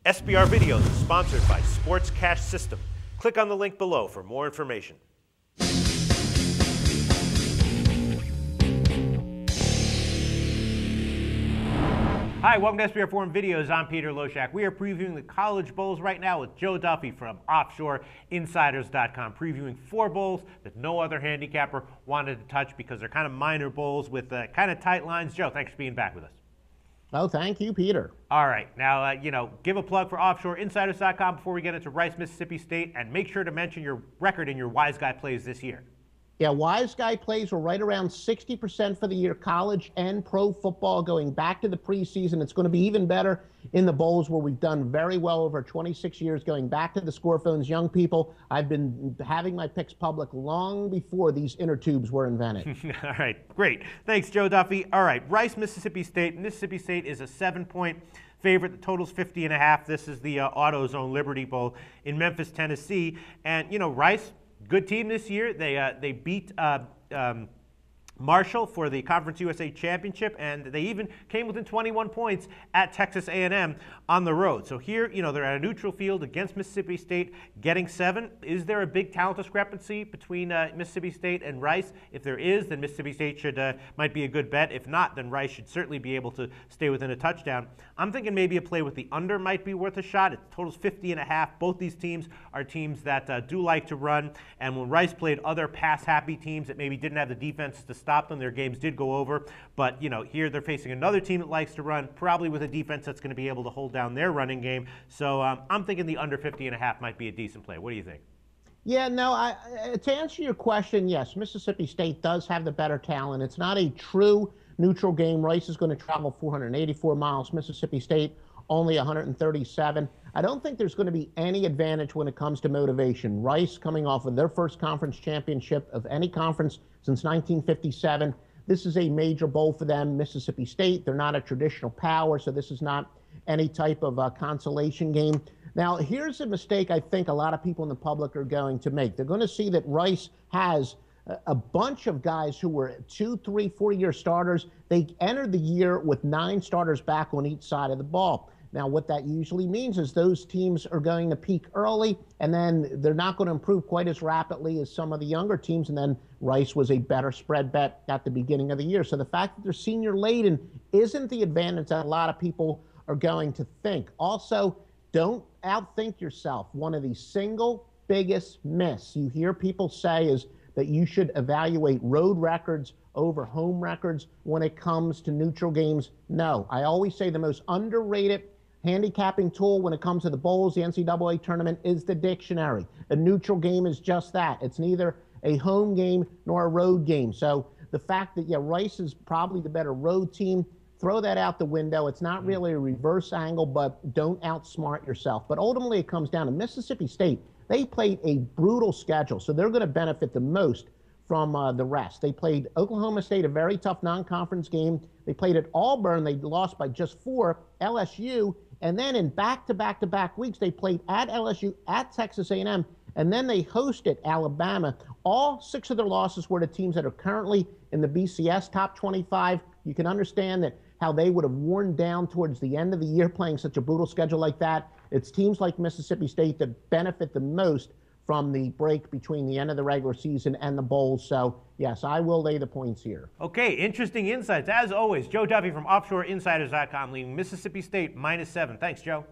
SBR Videos is sponsored by Sports Cash System. Click on the link below for more information. Hi, welcome to SBR Forum Videos. I'm Peter Loshak. We are previewing the college bowls right now with Joe Duffy from OffshoreInsiders.com, previewing 4 bowls that no other handicapper wanted to touch because they're kind of minor bowls with kind of tight lines. Joe, thanks for being back with us. Oh, thank you, Peter. All right. Now, give a plug for OffshoreInsiders.com before we get into Rice, Mississippi State, and make sure to mention your record in your Wise Guy plays this year. Yeah, Wise Guy plays were right around 60% for the year, college and pro football going back to the preseason. It's going to be even better in the bowls where we've done very well over 26 years going back to the score phones. Young people, I've been having my picks public long before these inner tubes were invented. All right, great. Thanks, Joe Duffy. All right, Rice, Mississippi State. Mississippi State is a 7-point favorite. The total's 50.5. This is the AutoZone Liberty Bowl in Memphis, Tennessee. And, Rice, good team this year. They beat Marshall for the Conference USA Championship, and they even came within 21 points at Texas A&M on the road. So here, they're at a neutral field against Mississippi State, getting 7. Is there a big talent discrepancy between Mississippi State and Rice? If there is, then Mississippi State might be a good bet. If not, then Rice should certainly be able to stay within a touchdown. I'm thinking maybe a play with the under might be worth a shot. It totals 50.5. Both these teams are teams that do like to run, and when Rice played other pass-happy teams that maybe didn't have the defense to stop them, their games did go over. But, here they're facing another team that likes to run, probably with a defense that's going to be able to hold down their running game. So I'm thinking the under 50.5 might be a decent play. What do you think? Yeah, no, to answer your question, yes, Mississippi State does have the better talent. It's not a true neutral game. Rice is going to travel 484 miles. Mississippi State only 137. I don't think there's going to be any advantage when it comes to motivation. Rice coming off of their first conference championship of any conference since 1957. This is a major bowl for them. Mississippi State, they're not a traditional power, so this is not any type of consolation game. Now, here's a mistake I think a lot of people in the public are going to make. They're going to see that Rice has a bunch of guys who were 2, 3, 4-year starters. They entered the year with 9 starters back on each side of the ball. Now, what that usually means is those teams are going to peak early, and then they're not going to improve quite as rapidly as some of the younger teams, and then Rice was a better spread bet at the beginning of the year. So the fact that they're senior-laden isn't the advantage that a lot of people are going to think. Also, don't outthink yourself. One of the single biggest myths you hear people say is that you should evaluate road records over home records when it comes to neutral games. No, I always say the most underrated handicapping tool when it comes to the bowls, the NCAA tournament, is the dictionary. A neutral game is just that. It's neither a home game nor a road game. So the fact that, Rice is probably the better road team, throw that out the window. It's not really a reverse angle, but don't outsmart yourself. But ultimately, it comes down to Mississippi State. They played a brutal schedule, so they're going to benefit the most from the rest. They played Oklahoma State, a very tough non-conference game. They played at Auburn. They lost by just 4. LSU, and then in back-to-back weeks, they played at LSU, at Texas A&M, and then they hosted Alabama. All 6 of their losses were to teams that are currently in the BCS top 25. You can understand that how they would have worn down towards the end of the year playing such a brutal schedule like that. It's teams like Mississippi State that benefit the most from the break between the end of the regular season and the bowls. So, yes, I will lay the points here. Okay, interesting insights. As always, Joe Duffy from OffshoreInsiders.com, leaving Mississippi State -7. Thanks, Joe.